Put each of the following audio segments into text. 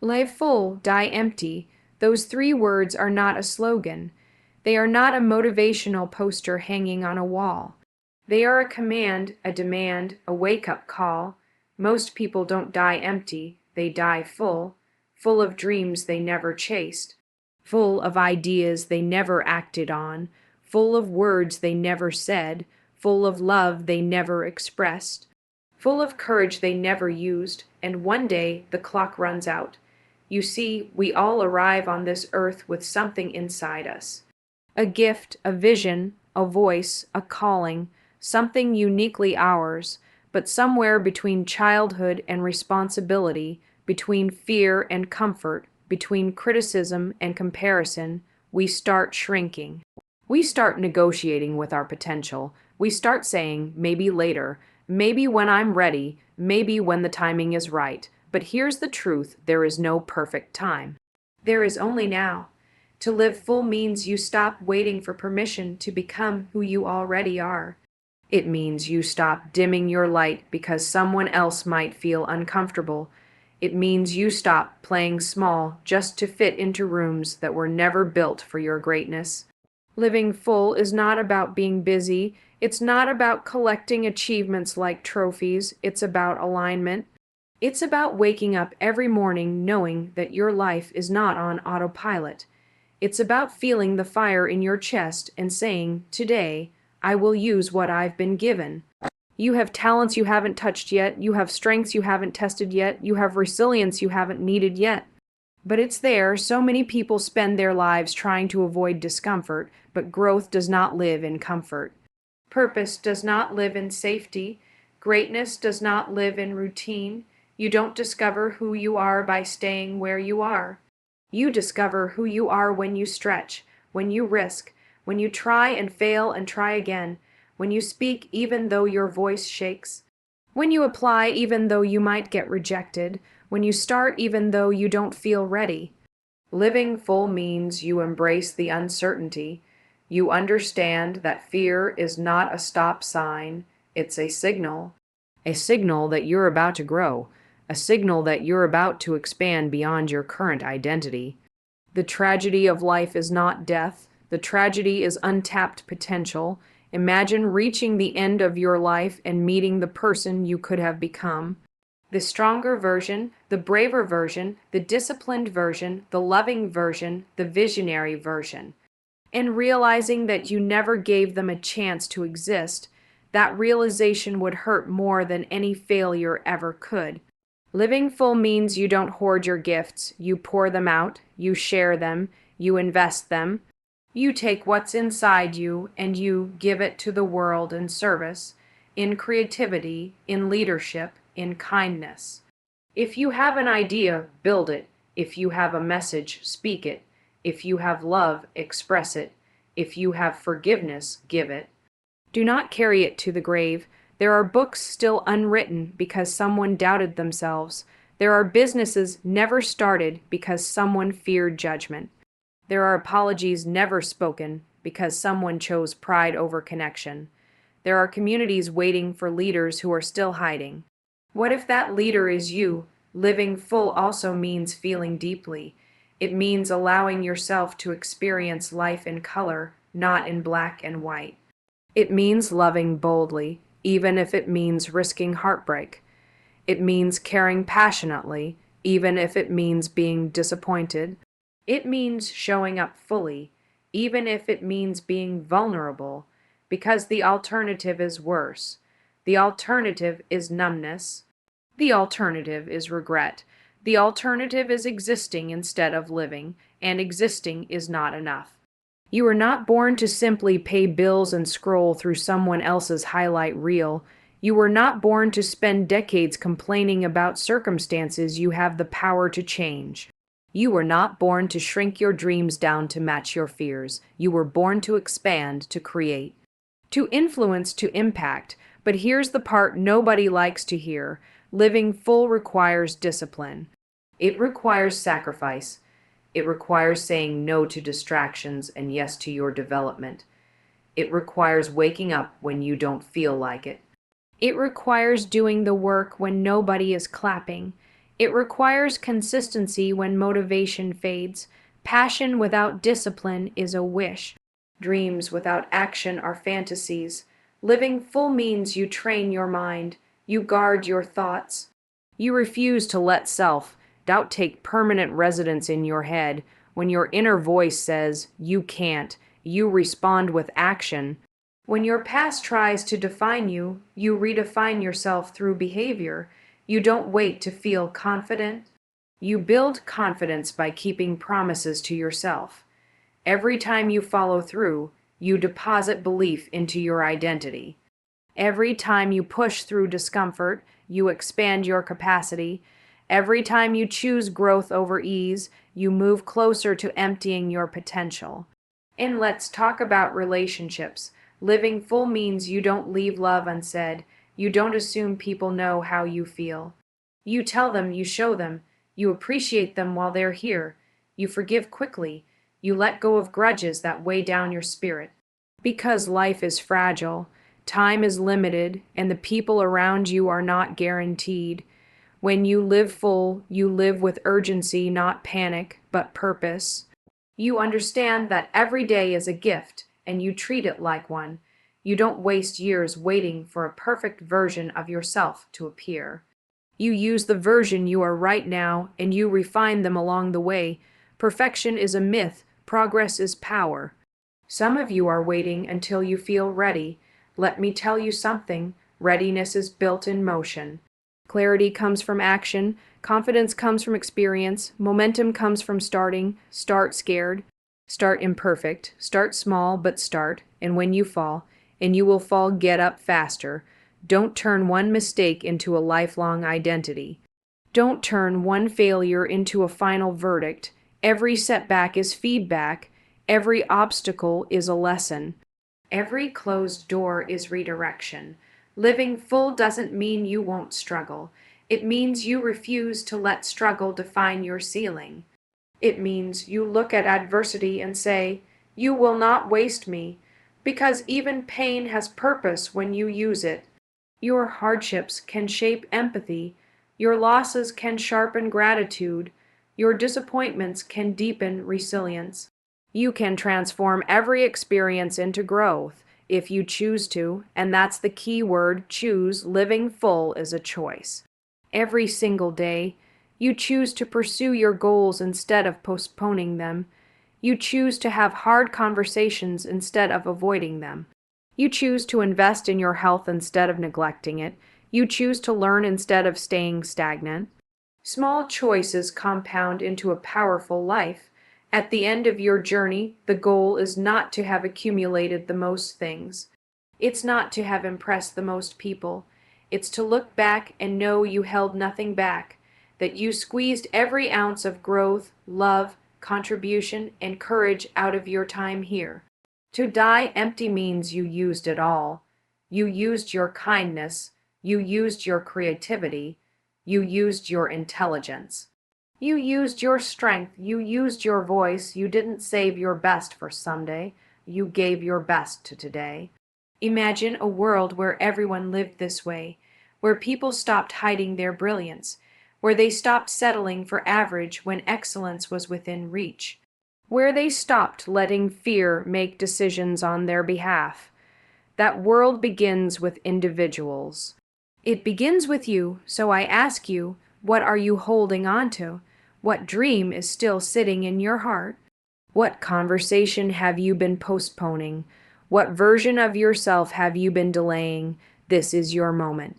Live full, die empty. Those three words are not a slogan. They are not a motivational poster hanging on a wall. They are a command, a demand, a wake-up call. Most people don't die empty, they die full, full of dreams they never chased, full of ideas they never acted on, full of words they never said, full of love they never expressed, full of courage they never used, and one day the clock runs out. You see, we all arrive on this earth with something inside us. A gift, a vision, a voice, a calling, something uniquely ours, but somewhere between childhood and responsibility, between fear and comfort, between criticism and comparison, we start shrinking. We start negotiating with our potential. We start saying, maybe later, maybe when I'm ready, maybe when the timing is right. But here's the truth, there is no perfect time. There is only now. To live full means you stop waiting for permission to become who you already are. It means you stop dimming your light because someone else might feel uncomfortable. It means you stop playing small just to fit into rooms that were never built for your greatness. Living full is not about being busy. It's not about collecting achievements like trophies. It's about alignment. It's about waking up every morning knowing that your life is not on autopilot. It's about feeling the fire in your chest and saying, today, I will use what I've been given. You have talents you haven't touched yet. You have strengths you haven't tested yet. You have resilience you haven't needed yet. But it's there. So many people spend their lives trying to avoid discomfort, but growth does not live in comfort. Purpose does not live in safety. Greatness does not live in routine. You don't discover who you are by staying where you are. You discover who you are when you stretch, when you risk, when you try and fail and try again, when you speak even though your voice shakes, when you apply even though you might get rejected, when you start even though you don't feel ready. Living full means you embrace the uncertainty. You understand that fear is not a stop sign, it's a signal that you're about to grow. A signal that you're about to expand beyond your current identity. The tragedy of life is not death. The tragedy is untapped potential. Imagine reaching the end of your life and meeting the person you could have become. The stronger version, the braver version, the disciplined version, the loving version, the visionary version. And realizing that you never gave them a chance to exist, that realization would hurt more than any failure ever could. Living full means you don't hoard your gifts, you pour them out, you share them, you invest them. You take what's inside you and you give it to the world in service, in creativity, in leadership, in kindness. If you have an idea, build it. If you have a message, speak it. If you have love, express it. If you have forgiveness, give it. Do not carry it to the grave. There are books still unwritten because someone doubted themselves. There are businesses never started because someone feared judgment. There are apologies never spoken because someone chose pride over connection. There are communities waiting for leaders who are still hiding. What if that leader is you? Living full also means feeling deeply. It means allowing yourself to experience life in color, not in black and white. It means loving boldly, even if it means risking heartbreak. It means caring passionately, even if it means being disappointed. It means showing up fully, even if it means being vulnerable, because the alternative is worse. The alternative is numbness. The alternative is regret. The alternative is existing instead of living, and existing is not enough. You were not born to simply pay bills and scroll through someone else's highlight reel. You were not born to spend decades complaining about circumstances you have the power to change. You were not born to shrink your dreams down to match your fears. You were born to expand, to create, to influence, to impact. But here's the part nobody likes to hear. Living full requires discipline. It requires sacrifice. It requires saying no to distractions and yes to your development. It requires waking up when you don't feel like it. It requires doing the work when nobody is clapping. It requires consistency when motivation fades. Passion without discipline is a wish. Dreams without action are fantasies. Living full means you train your mind, you guard your thoughts. You refuse to let self-doubt take permanent residence in your head. When your inner voice says, you can't, you respond with action. When your past tries to define you, you redefine yourself through behavior. You don't wait to feel confident. You build confidence by keeping promises to yourself. Every time you follow through, you deposit belief into your identity. Every time you push through discomfort, you expand your capacity. Every time you choose growth over ease, you move closer to emptying your potential. And let's talk about relationships. Living full means you don't leave love unsaid. You don't assume people know how you feel. You tell them, you show them, you appreciate them while they're here. You forgive quickly. You let go of grudges that weigh down your spirit. Because life is fragile, time is limited, and the people around you are not guaranteed. When you live full, you live with urgency, not panic, but purpose. You understand that every day is a gift, and you treat it like one. You don't waste years waiting for a perfect version of yourself to appear. You use the version you are right now, and you refine them along the way. Perfection is a myth, progress is power. Some of you are waiting until you feel ready. Let me tell you something, readiness is built in motion. Clarity comes from action, confidence comes from experience, momentum comes from starting. Start scared, start imperfect, start small but start, and when you fall, and you will fall, get up faster. Don't turn one mistake into a lifelong identity. Don't turn one failure into a final verdict. Every setback is feedback. Every obstacle is a lesson. Every closed door is redirection. Living full doesn't mean you won't struggle. It means you refuse to let struggle define your ceiling. It means you look at adversity and say, you will not waste me, because even pain has purpose when you use it. Your hardships can shape empathy. Your losses can sharpen gratitude. Your disappointments can deepen resilience. You can transform every experience into growth if you choose to, and that's the key word, choose. Living full is a choice. Every single day, you choose to pursue your goals instead of postponing them. You choose to have hard conversations instead of avoiding them. You choose to invest in your health instead of neglecting it. You choose to learn instead of staying stagnant. Small choices compound into a powerful life. At the end of your journey, the goal is not to have accumulated the most things. It's not to have impressed the most people. It's to look back and know you held nothing back, that you squeezed every ounce of growth, love, contribution, and courage out of your time here. To die empty means you used it all. You used your kindness. You used your creativity. You used your intelligence. You used your strength. You used your voice. You didn't save your best for someday. You gave your best to today. Imagine a world where everyone lived this way, where people stopped hiding their brilliance, where they stopped settling for average when excellence was within reach, where they stopped letting fear make decisions on their behalf. That world begins with individuals. It begins with you, so I ask you, what are you holding on to? What dream is still sitting in your heart? What conversation have you been postponing? What version of yourself have you been delaying? This is your moment.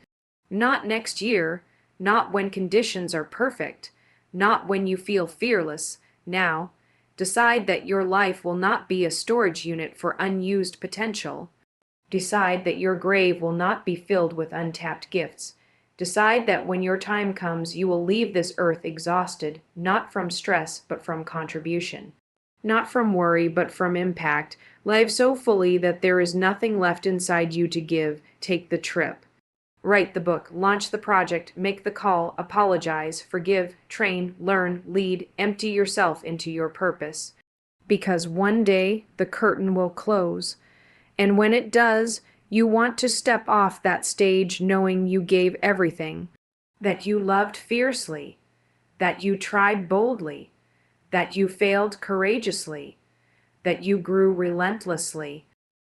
Not next year, not when conditions are perfect, not when you feel fearless. Now, decide that your life will not be a storage unit for unused potential. Decide that your grave will not be filled with untapped gifts. Decide that when your time comes, you will leave this earth exhausted, not from stress, but from contribution. Not from worry, but from impact. Live so fully that there is nothing left inside you to give. Take the trip. Write the book, launch the project, make the call, apologize, forgive, train, learn, lead, empty yourself into your purpose. Because one day the curtain will close, and when it does, you want to step off that stage knowing you gave everything, that you loved fiercely, that you tried boldly, that you failed courageously, that you grew relentlessly.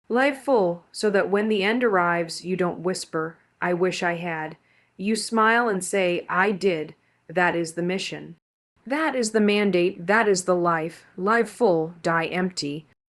Life full, so that when the end arrives, you don't whisper, "I wish I had." You smile and say, "I did." That is the mission. That is the mandate. That is the life. Life full, die empty.